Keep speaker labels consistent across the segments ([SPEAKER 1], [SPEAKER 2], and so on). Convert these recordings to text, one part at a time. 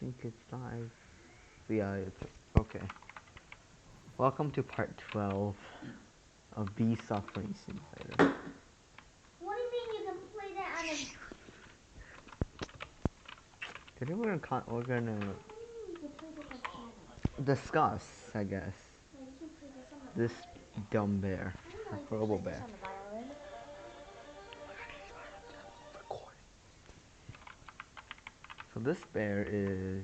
[SPEAKER 1] think it's live. Yeah, it's okay. Welcome to part 12 of B Software Simulator.
[SPEAKER 2] What do you mean you can play that on a...
[SPEAKER 1] Today we're gonna
[SPEAKER 2] What do you mean you can play this on channel?
[SPEAKER 1] discuss, I guess,
[SPEAKER 2] Like you can play this on the
[SPEAKER 1] this dumb bear,
[SPEAKER 2] I don't know, you can
[SPEAKER 1] Robo
[SPEAKER 2] play this
[SPEAKER 1] bear.
[SPEAKER 2] on the violin.
[SPEAKER 1] So this bear is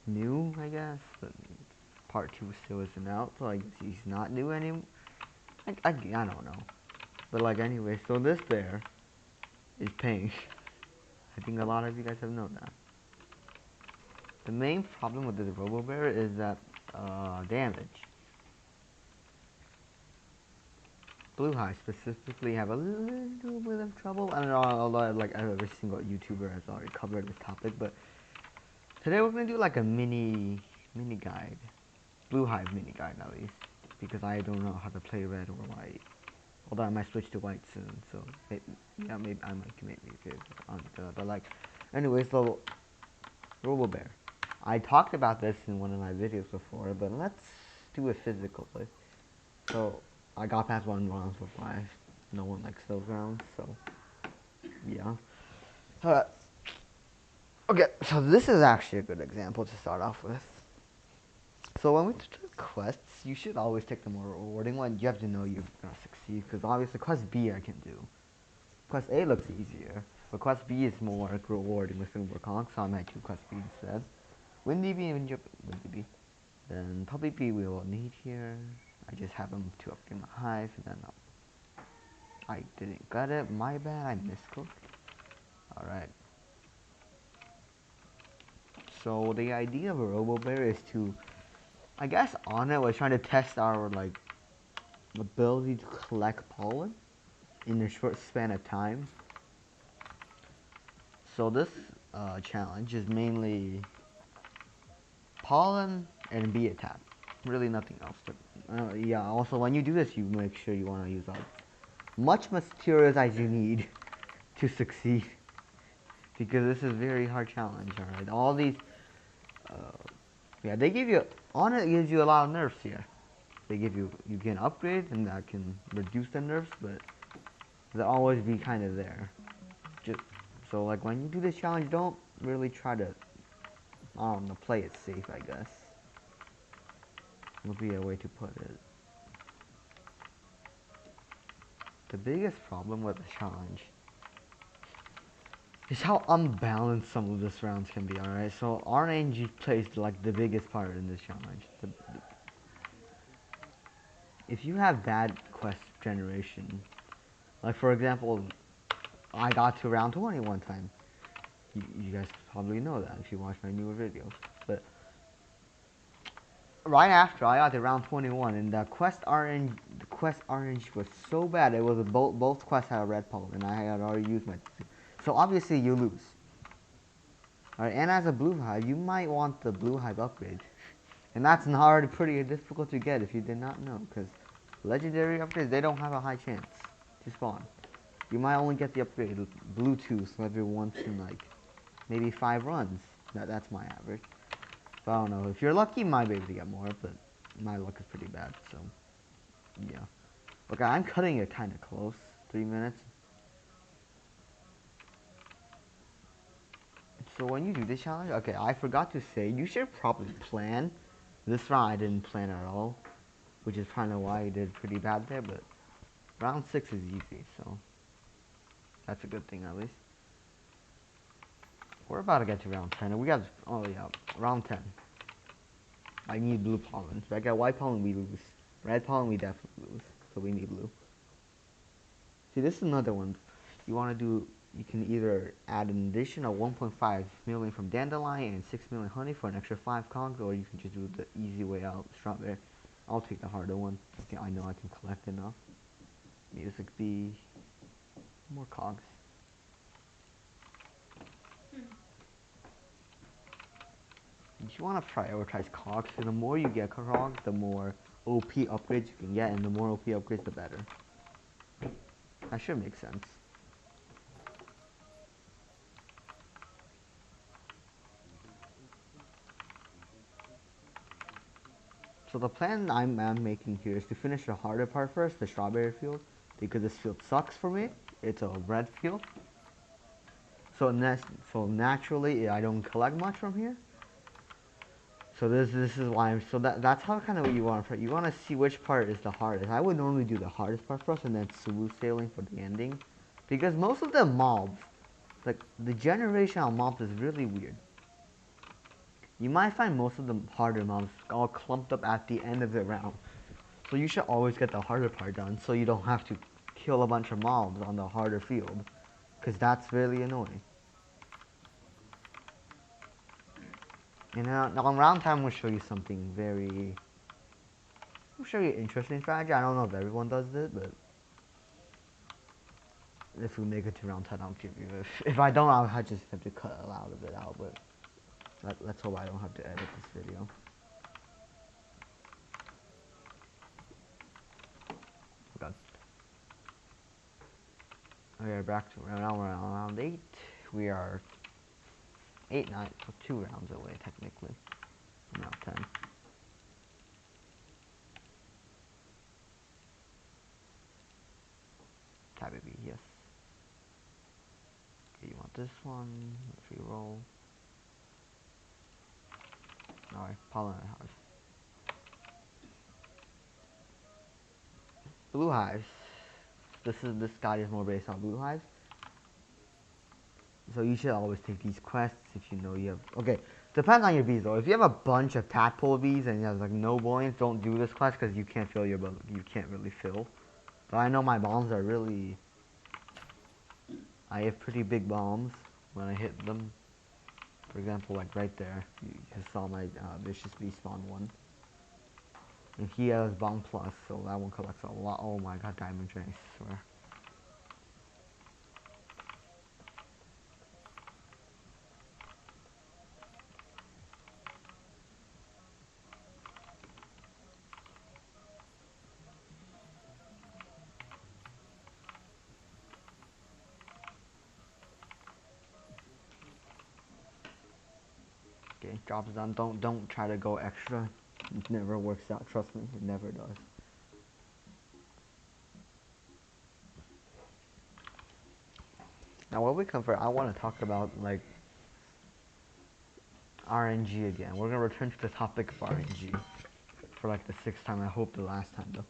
[SPEAKER 1] new, I guess, but part 2 still isn't out, so I guess he's not new anymore. I don't know. But like anyway, so this bear is pink. I think a lot of you guys have known that. The main problem with this Robo Bear is that damage. Blue Hive specifically have a little bit of trouble. I don't know, although like every single YouTuber has already covered this topic, but today we're gonna do like a mini guide, Blue Hive mini guide at least, because I don't know how to play red or white. Although I might switch to white soon, so maybe, yeah, maybe I might commit it on but like, anyways, so Robo Bear. I talked about this in one of my videos before, but let's do it physically. So I got past 1 round for 5. No one likes those rounds, so yeah. Uh, okay, so this is actually a good example to start off with. So when we do quests, you should always take the more rewarding one. You have to know you're gonna succeed, because obviously quest B I can do. Quest A looks easier, but quest B is more rewarding with Super Conk, so I might do quest B instead. Windy B and Windy B. Then Puppy B we will need here. I just have them to upgrade my hive, and then I didn't get it. My bad. I miscooked. All right. So the idea of a Robo Bear is to, I guess, on it was trying to test our like ability to collect pollen in a short span of time. So this challenge is mainly pollen and bee attack. Really nothing else. Yeah. Also, when you do this, you make sure you want to use up much materials as you need to succeed, because this is a very hard challenge. All right. All these, yeah, they give you on it. Gives you a lot of nerfs here. They give you can upgrade and that can reduce the nerfs, but they'll always be kind of there. Just so like when you do this challenge, don't really try to play it safe. I guess would be a way to put it. The biggest problem with the challenge is how unbalanced some of these rounds can be. All right, so RNG plays like the biggest part in this challenge. If you have bad quest generation, like for example, I got to round 20 one time. You guys probably know that if you watch my newer videos. But right after I got to round 21, and the quest RNG was so bad. It was both quests had a red pole, and I had already used my. So obviously you lose. Alright, and as a blue hive, you might want the blue hive upgrade, and that's already pretty difficult to get if you did not know, because legendary upgrades, they don't have a high chance to spawn. You might only get the upgrade Bluetooth every once in like maybe 5 runs. That's my average. But I don't know. If you're lucky, you might be able to get more, but my luck is pretty bad. So yeah. Okay, I'm cutting it kind of close. 3 minutes. So when you do this challenge, okay, I forgot to say you should probably plan. This round I didn't plan at all, which is kind of why I did pretty bad there. But round 6 is easy, so that's a good thing at least. We're about to get to round 10, and we got, oh yeah, round 10. I need blue pollen. If I get white pollen, we lose. Red pollen, we definitely lose. So we need blue. See, this is another one. You want to do, you can either add an additional 1.5 million from dandelion and 6 million honey for an extra 5 cogs, or you can just do the easy way out, strawberry. I'll take the harder one. Okay, I know I can collect enough. Music B, more cogs. You want to prioritize cogs, so the more you get cogs, the more OP upgrades you can get, and the more OP upgrades, the better. That should make sense. So the plan I'm making here is to finish the harder part first, the strawberry field, because this field sucks for me. It's a red field. So naturally I don't collect much from here. So this is why that's how kind of what you want to. You want to see which part is the hardest. I would normally do the hardest part first and then smooth sailing for the ending, because most of the mobs, like the generational mobs, is really weird. You might find most of the harder mobs all clumped up at the end of the round. So you should always get the harder part done so you don't have to kill a bunch of mobs on the harder field, because that's really annoying. And now on round time, we'll show you something I'll show you an interesting strategy. I don't know if everyone does it, but if we make it to round 10, I'll give you. If I don't, I'll just have to cut a lot of it out, but let's hope I don't have to edit this video. Okay. Okay, back to round 8. We are 8, 9, so 2 rounds away, technically. Round 10. Tabby B, yes. Okay, you want this one? Free roll. Alright, pollen house. Blue hives. This guide is more based on blue hives. So you should always take these quests if you know you have. Okay, depends on your bees though. If you have a bunch of tadpole bees and you have like no buoyants, don't do this quest because you can't fill your you can't really fill. But I know my bombs are really. I have pretty big bombs when I hit them. For example, like right there, you just saw my vicious bee spawn one. And he has bomb plus, so that one collects a lot. Oh my god, diamond ring, I swear. Okay, job's done. Don't try to go extra. It never works out. Trust me, it never does. Now, what we come for, I want to talk about like RNG again. We're gonna return to the topic of RNG for like the 6th time. I hope the last time though.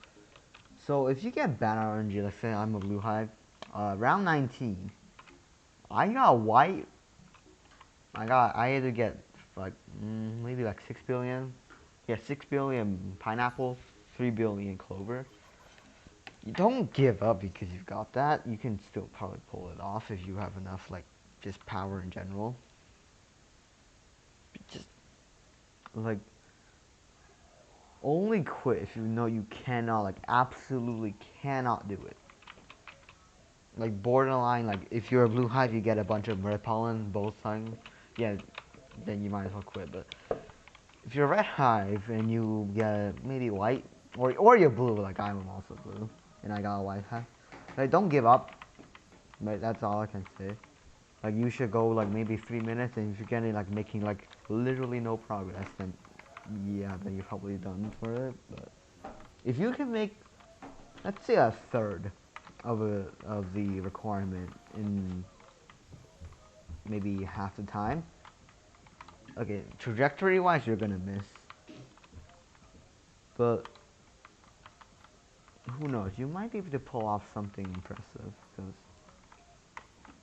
[SPEAKER 1] So if you get bad RNG, let's say I'm a blue hive, round 19, I got white. I either get like maybe like 6 billion. Yeah, 6 billion pineapple, 3 billion clover. You don't give up because you've got that. You can still probably pull it off if you have enough like just power in general. Just like only quit if you know you cannot, like absolutely cannot do it. Like borderline, like if you're a blue hive, you get a bunch of red pollen both times. Yeah, then you might as well quit. But if you're a red hive and you get maybe white, or you're blue, like I'm also blue, and I got a white hive, like don't give up. But that's all I can say. Like you should go like maybe 3 minutes, and if you're getting like making like literally no progress, then yeah, then you're probably done for it. But if you can make, let's say a third of the requirement in maybe half the time, okay, trajectory wise you're gonna miss, but who knows, you might be able to pull off something impressive, because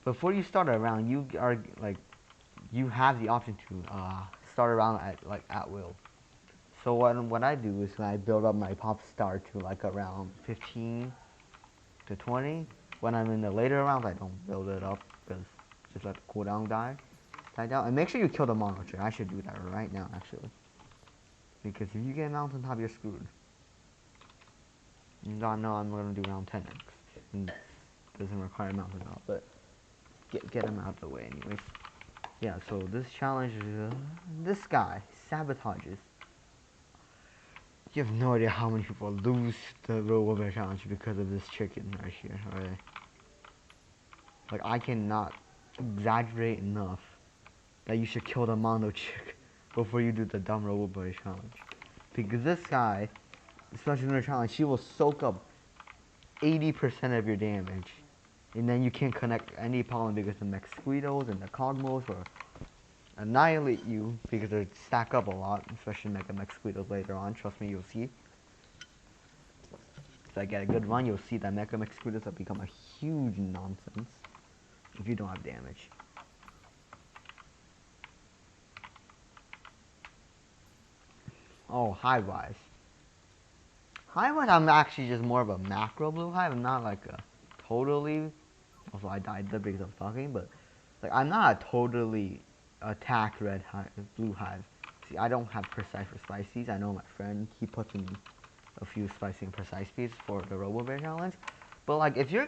[SPEAKER 1] before you start a round you are like you have the option to start a round at will. So what I do is I build up my pop star to like around 15 to 20. When I'm in the later rounds, I don't build it up because just let the cooldown die down. And make sure you kill the mono tree. I should do that right now actually, because if you get mountaintop, you're screwed. You gotta know I'm gonna do round 10 next. And it doesn't require mountaintop, but get him out of the way anyways. Yeah. So this challenge is this guy sabotages. You have no idea how many people lose the Robo challenge because of this chicken right here, alright? Like, I cannot exaggerate enough that you should kill the mono chick before you do the dumb Robo challenge. Because this guy, especially in the challenge, she will soak up 80% of your damage. And then you can't connect any pollen because the mosquitoes and the cosmos will annihilate you because they stack up a lot, especially mega mosquitoes later on. Trust me, you'll see. If I get a good run, you'll see that mega mosquitoes have become a huge nonsense if you don't have damage. Oh, hive-wise. Hive-wise, I'm actually just more of a macro blue hive. I'm not like a totally. Also, I died there because I was talking, but like I'm not a totally attack red hive, blue hive. See, I don't have precise for spices. I know my friend, he puts in a few spicy and precise bees for the Robo Bear challenge. But like, if you're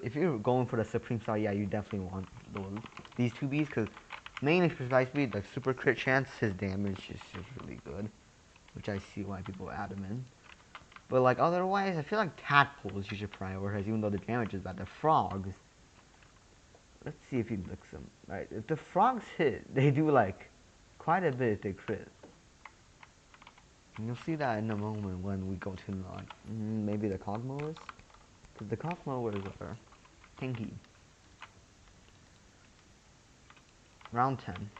[SPEAKER 1] if you're going for the Supreme Star, yeah, you definitely want these two bees, because mainly precise bees, like super crit chance, his damage is just really good, which I see why people add him in. But like otherwise, I feel like tadpoles you should prioritize, even though the damage is bad. The frogs, let's see if he licks them. Right, if the frogs hit, they do like quite a bit if they crit. And you'll see that in a moment when we go to like maybe the Cosmos, because the Cosmos are tanky. Round 10.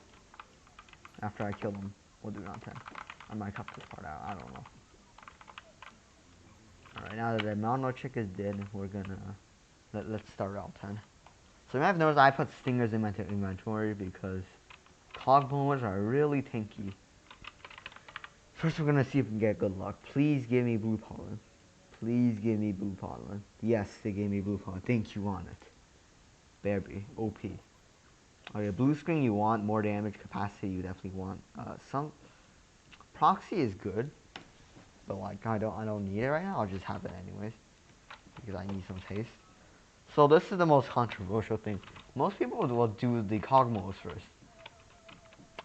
[SPEAKER 1] After I kill them, we'll do round 10. I might cut this part out. I don't know. Alright, now that the Mono chick is dead, we're gonna let's start round 10. So you might have noticed I put stingers in my inventory because Cosmos are really tanky. First, we're gonna see if we can get good luck. Please give me blue pollen. Please give me blue pollen. Yes, they gave me blue pollen. Thank you on it. Baby, OP. Okay, blue screen you want, more damage capacity you definitely want. Some proxy is good, but like I don't need it right now. I'll just have it anyways because I need some taste. So this is the most controversial thing. Most people will do the Cosmos first.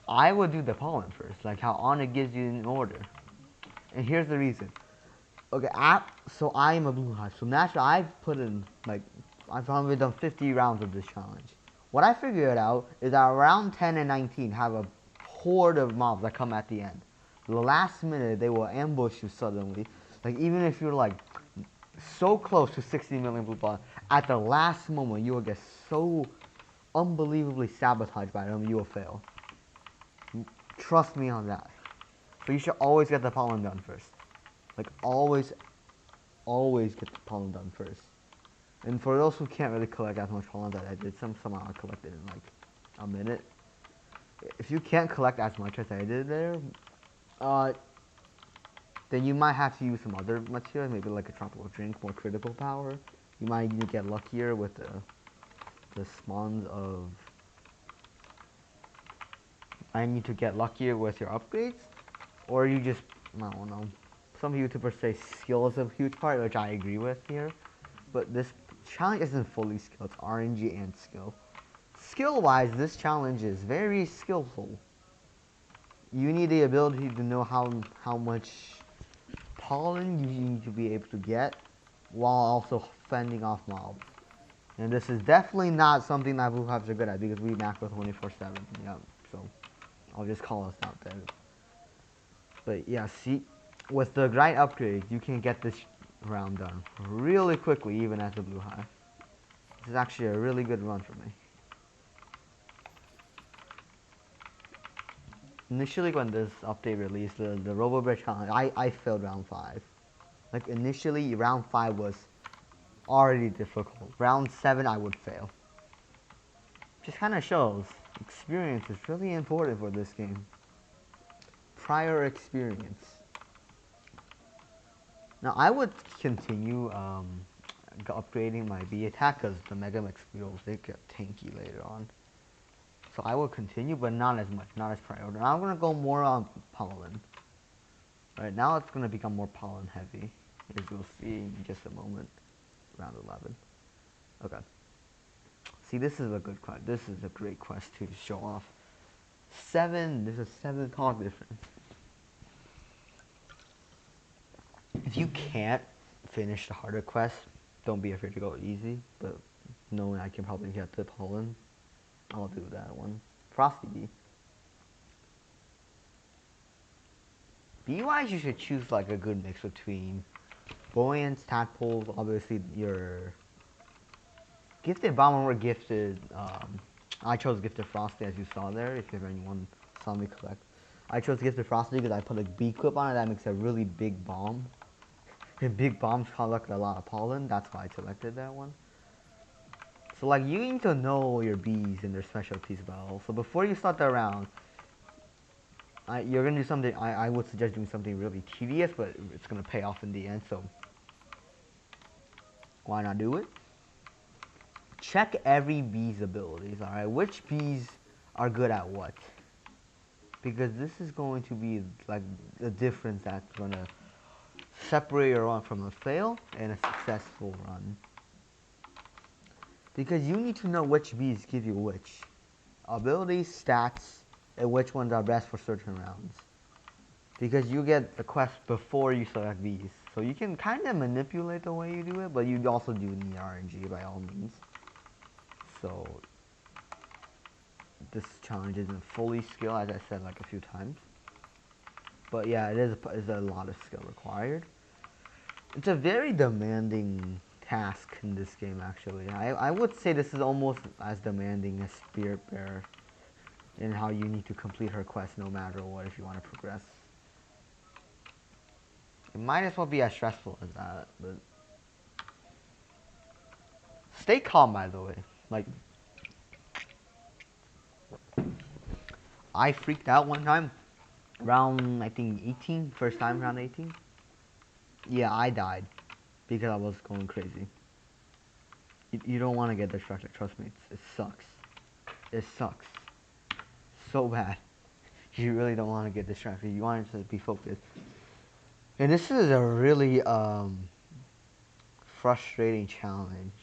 [SPEAKER 1] I would do the pollen first, like how Anna gives you an order. And here's the reason. Okay, so I am a blue hive. So naturally, I've put in like I've probably done 50 rounds of this challenge. What I figured out is that around 10 and 19 have a horde of mobs that come at the end. The last minute, they will ambush you suddenly. Like even if you're like so close to 60 million blue balls, at the last moment you will get so unbelievably sabotaged by them, you will fail. Trust me on that. But you should always get the pollen done first. Like always get the pollen done first. And for those who can't really collect as much pollen that I did, somehow I collected in like a minute. If you can't collect as much as I did there, then you might have to use some other materials, maybe like a tropical drink, more critical power. You might need to get luckier with the spawns of. I need to get luckier with your upgrades, or you just I don't know. Some YouTubers say skill is a huge part, which I agree with here. But this challenge isn't fully skill, it's RNG and skill. Skill-wise, this challenge is very skillful. You need the ability to know how much pollen you need to be able to get while also fending off mobs. And this is definitely not something that blue hives are good at because we macro 24/7. Yeah, so I'll just call us out there. But yeah, see, with the right upgrade, you can get this round done really quickly, even as a blue hive. This is actually a really good run for me. Initially, when this update released, the Robo Bear challenge, I failed round 5. Like initially, round 5 was already difficult. Round 7, I would fail. Just kind of shows experience is really important for this game. Prior experience. Now I would continue upgrading my bee attack because the Mega Mosquitoes they get tanky later on. So I will continue, but not as much, not as priority. Now I'm gonna go more on pollen. Right now it's gonna become more pollen heavy, as you'll see in just a moment. Round 11. Okay. See, this is a good quest. This is a great quest to show off. 7. There's a 7 cog difference. If you can't finish the harder quest, don't be afraid to go easy. But knowing I can probably get the pollen, I'll do that one. Frosty Bee. Bee-wise, you should choose like a good mix between buoyants, tadpoles, obviously your gifted bomber or gifted. I chose gifted frosty as you saw there. If you have anyone saw me collect, I chose gifted frosty because I put a bee clip on it that makes a really big bomb. And big bombs collect a lot of pollen. That's why I selected that one. So like you need to know your bees and their specialties well. So before you start the round, you're gonna do something. I would suggest doing something really tedious, but it's gonna pay off in the end. So why not do it? Check every bee's abilities. All right, which bees are good at what? Because this is going to be like the difference that's gonna separate your run from a fail and a successful run. Because you need to know which bees give you which abilities, stats, and which ones are best for certain rounds. Because you get the quest before you select bees. So you can kind of manipulate the way you do it, but you also do need RNG by all means. So this challenge isn't fully skill, as I said like a few times. But yeah, it is a lot of skill required. It's a very demanding task in this game, actually. I would say this is almost as demanding as Spirit Bearer in how you need to complete her quest no matter what if you want to progress. It might as well be as stressful as that, but stay calm, by the way. Like, I freaked out one time, round, I think, 18, first time, round 18. Yeah, I died because I was going crazy. You don't want to get distracted, trust me, it sucks. It sucks. So bad. You really don't want to get distracted, you want to be focused. And this is a really, frustrating challenge.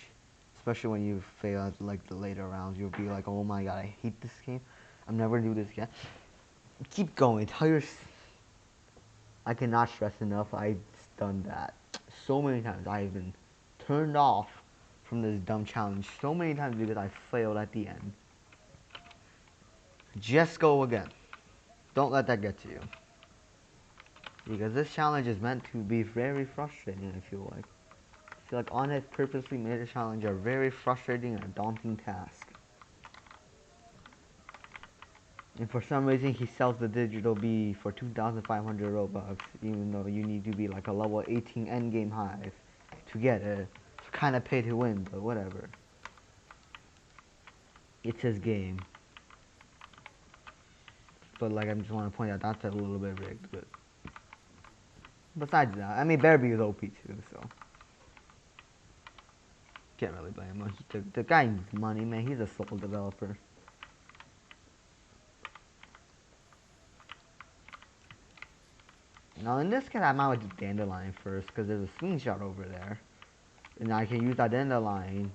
[SPEAKER 1] Especially when you fail at like the later rounds, you'll be like, oh my god, I hate this game. I'm never gonna do this again. Keep going. I cannot stress enough. I've done that so many times. I've been turned off from this dumb challenge so many times because I failed at the end. Just go again. Don't let that get to you. Because this challenge is meant to be very frustrating, I feel like. I feel like Honest purposely made a challenge a very frustrating and a daunting task. And for some reason he sells the digital bee for 2,500 Robux, even though you need to be like a level 18 endgame hive to get it. It's kind of pay to win, but whatever. It's his game. But like I just want to point out that's a little bit rigged, but besides that, I mean Bearby is OP too, so can't really blame him. The guy needs money, man. He's a sole developer. Now in this case, I might do Dandelion first because there's a slingshot over there, and I can use that Dandelion,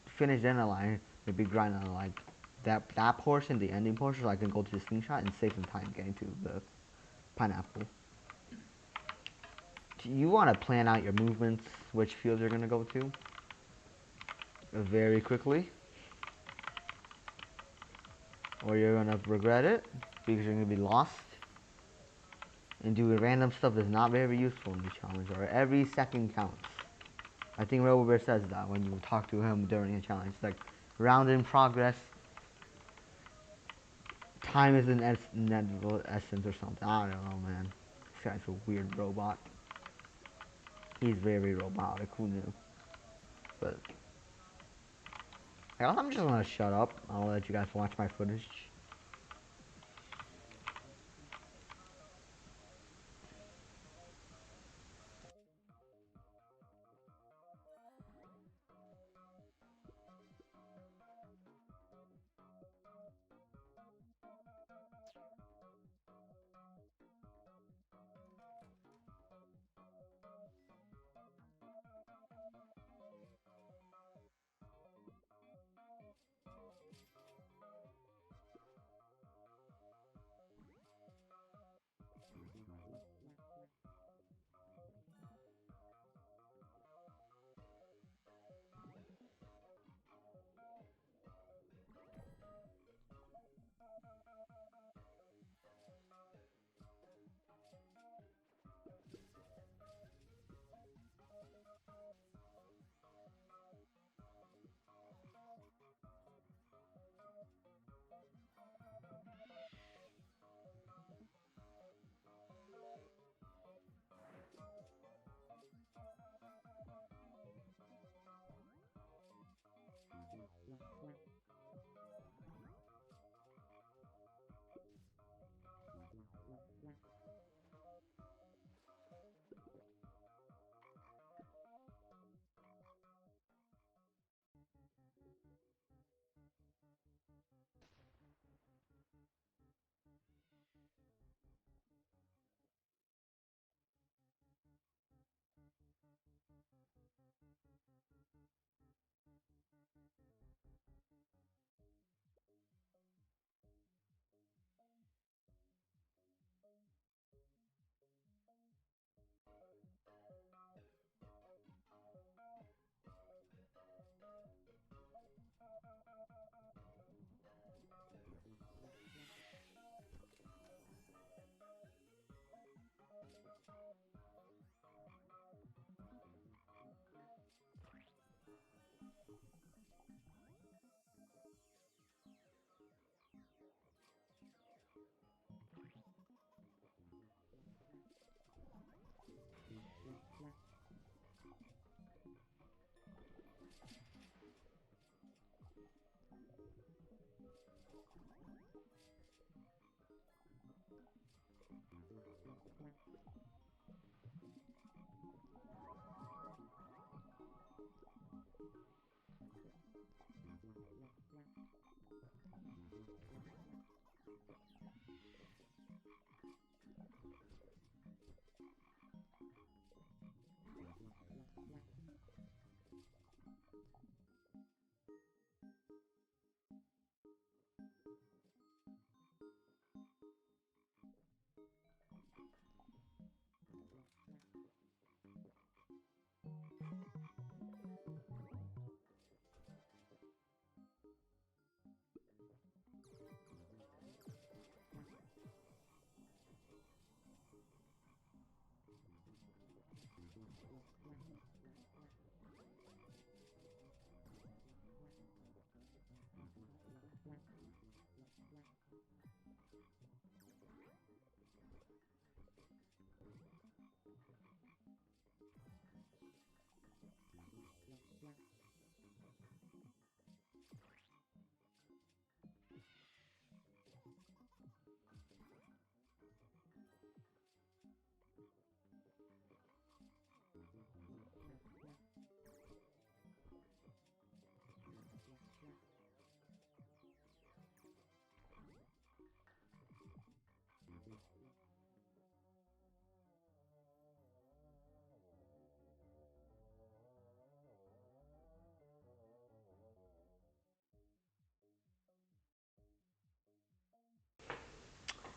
[SPEAKER 1] finish Dandelion, maybe grind on like that portion, the ending portion, so I can go to the slingshot and save some time getting to the pineapple. You want to plan out your movements, which fields you're gonna go to, very quickly, or you're gonna regret it because you're gonna be lost. And doing random stuff is not very useful in the challenge, or every second counts. I think Robo says that when you talk to him during a challenge. It's like, round in progress, time is an inevitable essence or something. I don't know, man. This guy's a weird robot. He's very robotic, who knew? But, I'm just gonna shut up. I'll let you guys watch my footage.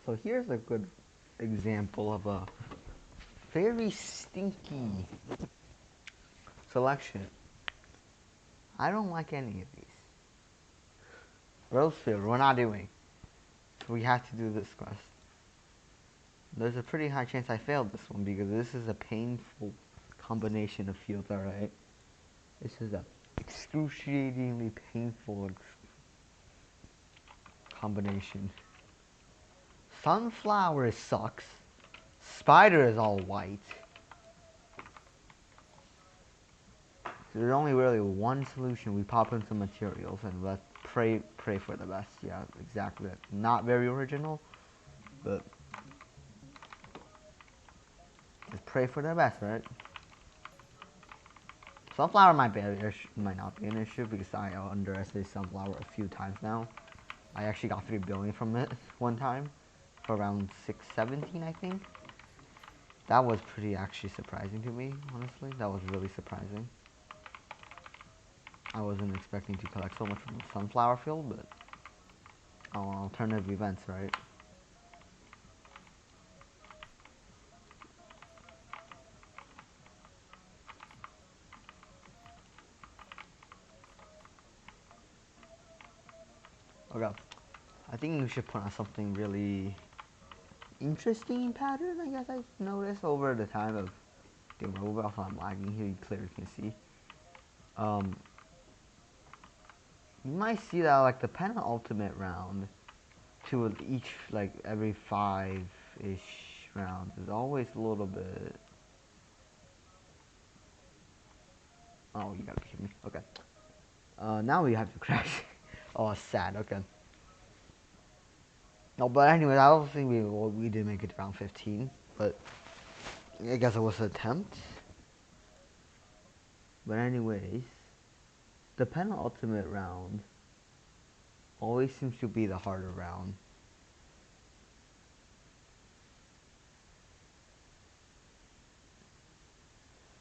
[SPEAKER 1] So here's a good example of a very stinky selection. I don't like any of these. Rosefield, we're not doing. So we have to do this quest. There's a pretty high chance I failed this one because this is a painful combination of fields, alright? This is a excruciatingly painful combination. Sunflower sucks. Spider is all white. There's only really one solution. We pop in some materials and let's pray for the best. Yeah, exactly. Not very original, but just pray for the best, right? Sunflower might not be an issue because I underestimated sunflower a few times now. I actually got 3 billion from it one time for around 617, I think. That was pretty actually surprising to me, honestly. That was really surprising. I wasn't expecting to collect so much from the sunflower field, but alternative events, right? Okay. I think we should put on something really interesting pattern, I guess I've noticed over the time of the Robo. If I'm lagging here, you clearly can see. Um, you might see that like the penultimate round to each, like every 5-ish rounds is always a little bit. Oh, you gotta be kidding me. Okay. Now we have to crash. Oh, sad. Okay. No, but anyway, I don't think we did make it to round 15, but I guess it was an attempt. But anyways, the penultimate round always seems to be the harder round.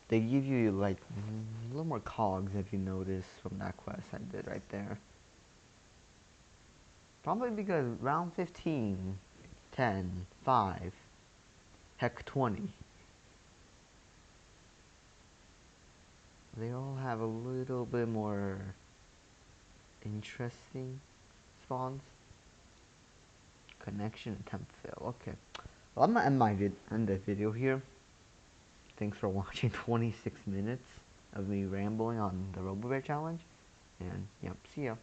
[SPEAKER 1] They give you like a little more cogs if you notice from that quest I did right there. Probably because round 15, 10, 5, heck 20. They all have a little bit more interesting spawns. Connection attempt fail. Okay. Well, I'm gonna end the video here. Thanks for watching 26 minutes of me rambling on the Robo Bear challenge. And yep, see ya.